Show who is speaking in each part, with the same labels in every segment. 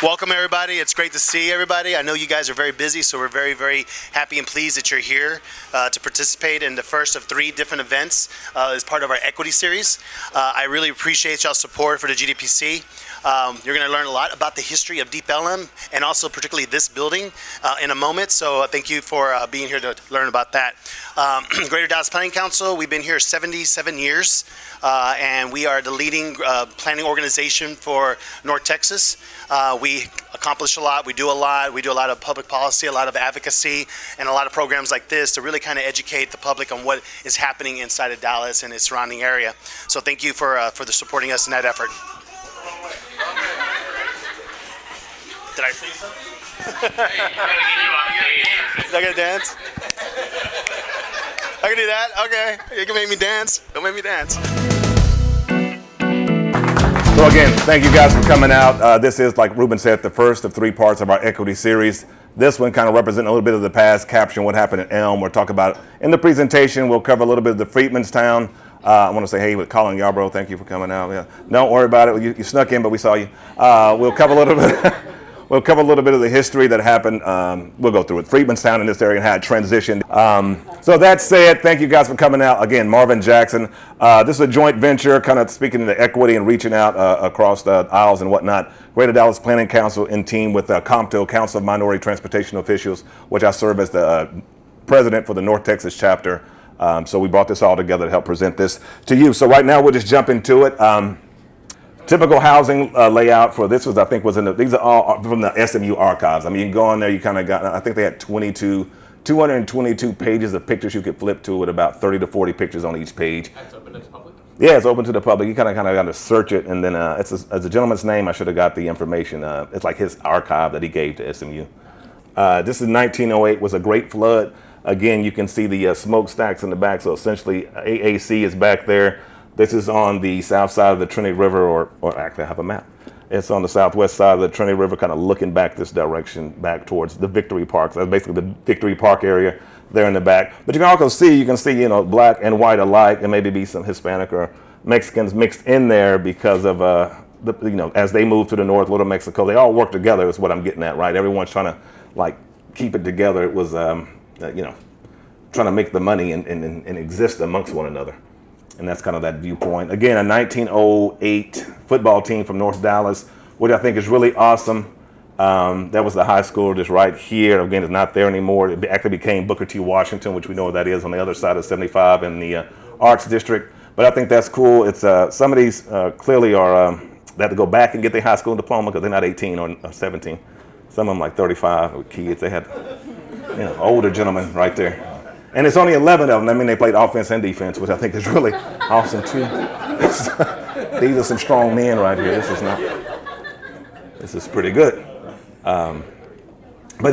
Speaker 1: Welcome, everybody. It's great to see everybody. I know you guys are very busy, so we're very, very happy and pleased that you're here to participate in the first of 3 different events as part of our equity series. I really appreciate y'all's support for the GDPC. You're going to learn a lot about the history of Deep Ellum and also particularly this building in a moment. So thank you for being here to learn about that. Greater Dallas Planning Council, we've been here 77 years, and we are the leading planning organization for North Texas. We accomplish a lot. We do a lot. We do a lot of public policy, a lot of advocacy, and a lot of programs like this to really kind of educate the public on what is happening inside of Dallas and its surrounding area. So thank you for the supporting us in that effort. Did I say something? Did I get a dance? I can do that? Okay. You can make me dance. Don't make me dance.
Speaker 2: So again, thank you guys for coming out. This is, like Ruben said, the first of 3 parts of our equity series. This one kind of represents a little bit of the past, capturing what happened at Elm. We'll talk about, in the presentation, we'll cover a little bit of the Freedmanstown. I want to say, hey, with Colin Yarbrough, thank you for coming out. Yeah. Don't worry about it. You snuck in, but we saw you. We'll cover a little bit. We'll cover a little bit of the history that happened. We'll go through it. Freedmanstown in this area and how it transitioned. So that said, thank you guys for coming out. Again, Marvin Jackson. This is a joint venture, kind of speaking to equity and reaching out across the aisles and whatnot. Greater Dallas Planning Council in team with COMTO, Council of Minority Transportation Officials, which I serve as the president for the North Texas chapter. So we brought this all together to help present this to you. So right now we'll just jump into it. Typical housing layout for this was, I think, these are all from the SMU archives. I mean, you can go on there, you kind of got, I think they had 222 pages of pictures you could flip to with about 30 to 40 pictures on each page.
Speaker 3: That's open to the public?
Speaker 2: Yeah, it's open to the public. You kind of got to search it, and then it's a gentleman's name. I should have got the information. It's like his archive that he gave to SMU. This is 1908, was a great flood. Again, you can see the smokestacks in the back, so essentially AAC is back there. This is on the south side of the Trinity River, or actually I have a map. It's on the southwest side of the Trinity River, kind of looking back this direction, back towards the Victory Park. So that's basically the Victory Park area there in the back. But you can also see, black and white alike, and maybe be some Hispanic or Mexicans mixed in there because of, as they move to the north, Little Mexico, they all work together is what I'm getting at, right? Everyone's trying to, keep it together. It was, trying to make the money and exist amongst one another. And that's kind of that viewpoint. Again, a 1908 football team from North Dallas, which I think is really awesome. That was the high school just right here. Again, it's not there anymore. It actually became Booker T. Washington, which we know what that is on the other side of 75 in the Arts District. But I think that's cool. It's some of these clearly are, they have to go back and get their high school diploma because they're not 18 or 17. Some of them like 35 with kids. They had, older gentlemen right there. And it's only 11 of them. I mean, they played offense and defense, which I think is really awesome too. These are some strong men right here. This is pretty good. But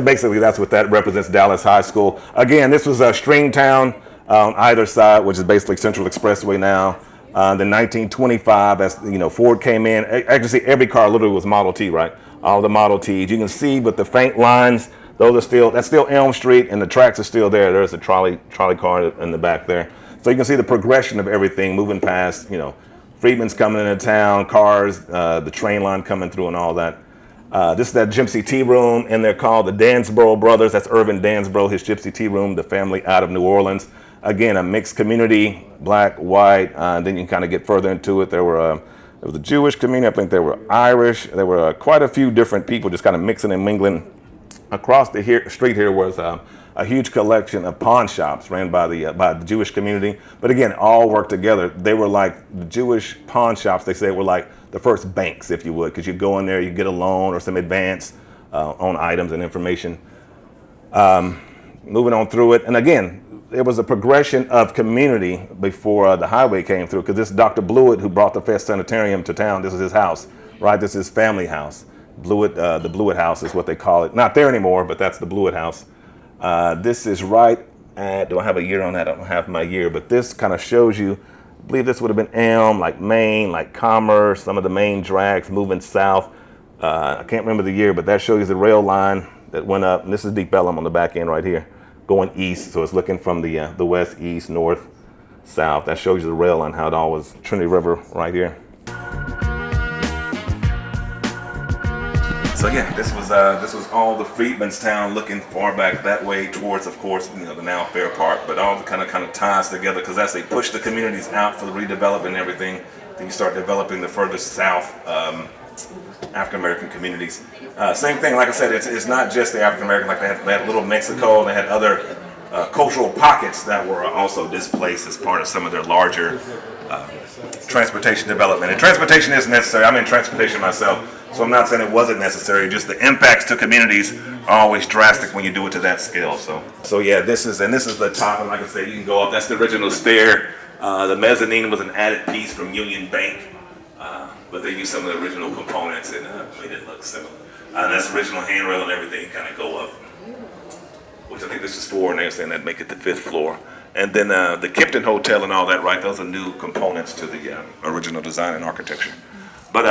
Speaker 2: basically, that's what that represents, Dallas High School. Again, this was a Stringtown on either side, which is basically Central Expressway now. Then 1925, as Ford came in. Actually, every car literally was Model T, right? All the Model Ts. You can see with the faint lines. That's still Elm Street, and the tracks are still there. There's a trolley car in the back there. So you can see the progression of everything moving past, Freedman's coming into town, cars, the train line coming through and all that. This is that Gypsy Tea Room, and they're called the Dansborough Brothers. That's Irvin Dansborough, his Gypsy Tea Room, the family out of New Orleans. Again, a mixed community, black, white. Then you can kind of get further into it. There was a Jewish community. I think there were Irish. There were quite a few different people just kind of mixing and mingling. Across the street here was a huge collection of pawn shops ran by the Jewish community. But again, all worked together. They were like the Jewish pawn shops. They say were like the first banks, if you would, because you go in there, you get a loan or some advance on items and information. Moving on through it, and again, there was a progression of community before the highway came through. Because this is Dr. Blewett, who brought the Fest Sanitarium to town. This is his house, right? This is his family house. Blewett, the Blewett House is what they call it. Not there anymore, but that's the Blewett House. This is right at, do I have a year on that? I don't have my year, but this kind of shows you, I believe this would have been Elm, like Maine, like Commerce, some of the main drags moving south. I can't remember the year, but that shows you the rail line that went up. And this is Deep Ellum on the back end right here, going east. So it's looking from the west, east, north, south. That shows you the rail line, how it all was Trinity River right here. So yeah, this was all the Freedmanstown, looking far back that way towards, of course, the now Fair Park, but all the kind of ties together, because as they push the communities out for the redevelopment and everything, then you start developing the further south African American communities. Same thing, like I said, it's not just the African American. Like they had Little Mexico, and they had other cultural pockets that were also displaced as part of some of their larger transportation development. And transportation is necessary. I'm in transportation myself. So I'm not saying it wasn't necessary, just the impacts to communities are always drastic when you do it to that scale. So yeah, this is the top, and like I said, you can go up. That's the original stair. The mezzanine was an added piece from Union Bank, but they used some of the original components and made it look similar. And that's the original handrail and everything kind of go up, which I think this is 4, and they're saying that make it the 5th floor. And then the Kipton Hotel and all that, right? Those are new components to the original design and architecture. But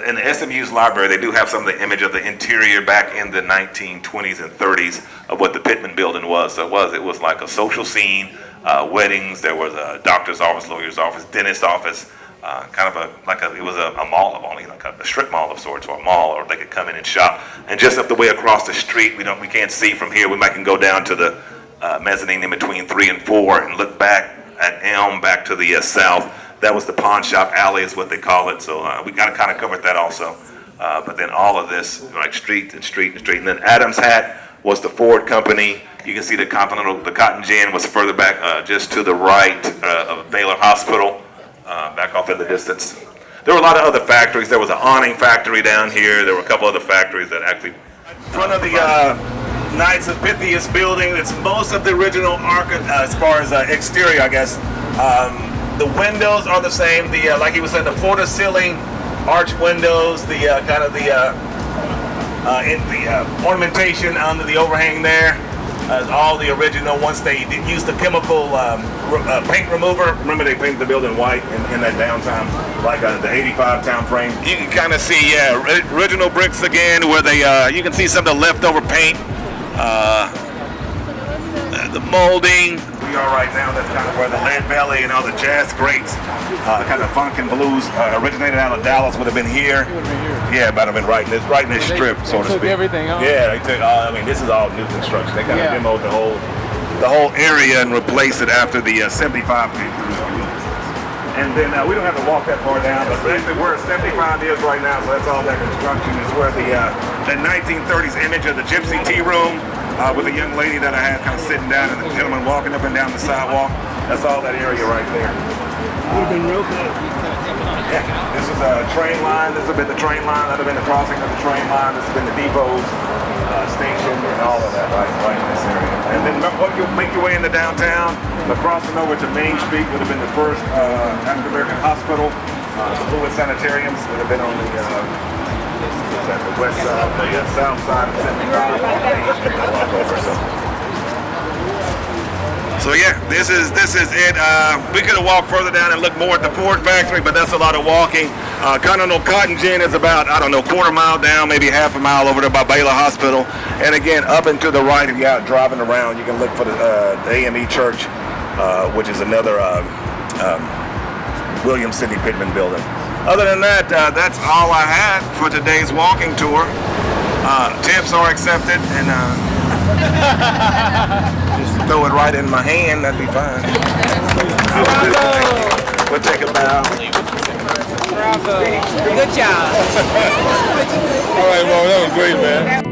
Speaker 2: in the SMU's library, they do have some of the image of the interior back in the 1920s and 30s of what the Pittman building was. So it was like a social scene, weddings. There was a doctor's office, lawyer's office, dentist's office, it was a mall of only, like a strip mall of sorts, or a mall, or they could come in and shop. And just up the way across the street, we can't see from here. We might can go down to the mezzanine in between 3 and 4 and look back at Elm, back to the south. That was the pawn shop alley, is what they call it. So we got to kind of cover that also. But then all of this, like street and street and street. And then Adams Hat was the Ford company. You can see the Cotton Gin was further back, just to the right of Baylor Hospital, back off in the distance. There were a lot of other factories. There was an awning factory down here. There were a couple other factories that actually. In front of the Knights of Pythias building, it's most of the original as far as exterior, I guess. The windows are the same. Like he was saying, the floor to ceiling arch windows, the ornamentation under the overhang there is all the original. Once they used the chemical paint remover, remember they painted the building white in that downtime, like the 85 town frame. You can kind of see, original bricks again, where you can see some of the leftover paint, the molding. We are right now, that's kind of where the Lead Belly and all the jazz greats, kind of funk and blues, originated out of Dallas, would have been here. Yeah, might have been right in this strip, so to speak.
Speaker 3: Took everything off.
Speaker 2: Yeah, they took this is all new construction. They kind of demoed the whole area and replaced it after the 75 came through. And then we don't have to walk that far down, but basically where 75 is right now, so that's all that construction, is where the 1930s image of the Gypsy Tea Room, with a young lady that I had kind of sitting down and the gentleman walking up and down the sidewalk. That's all that area right there. Yeah, this is a train line. This has been the train line. That has been the crossing of the train line. This has been the depot's station and all of that right in this area. And then what you'll make your way into downtown, crossing over to Main Street would have been the first African American hospital. The Fluid Sanitariums would have been on the west side, the south side of 75. So yeah, this is it. We could have walked further down and looked more at the Ford factory, but that's a lot of walking. Continental Cotton Gin is about, I don't know, quarter mile down, maybe half a mile over there by Baylor Hospital. And again, up and to the right, if you're out driving around, you can look for the AME Church, which is another William Sidney Pittman building. Other than that, that's all I had for today's walking tour. Tips are accepted, and just throw it right in my hand, that'd be fine. We'll take a bow.
Speaker 3: Bravo. Good job.
Speaker 2: All right, well, that was great, man.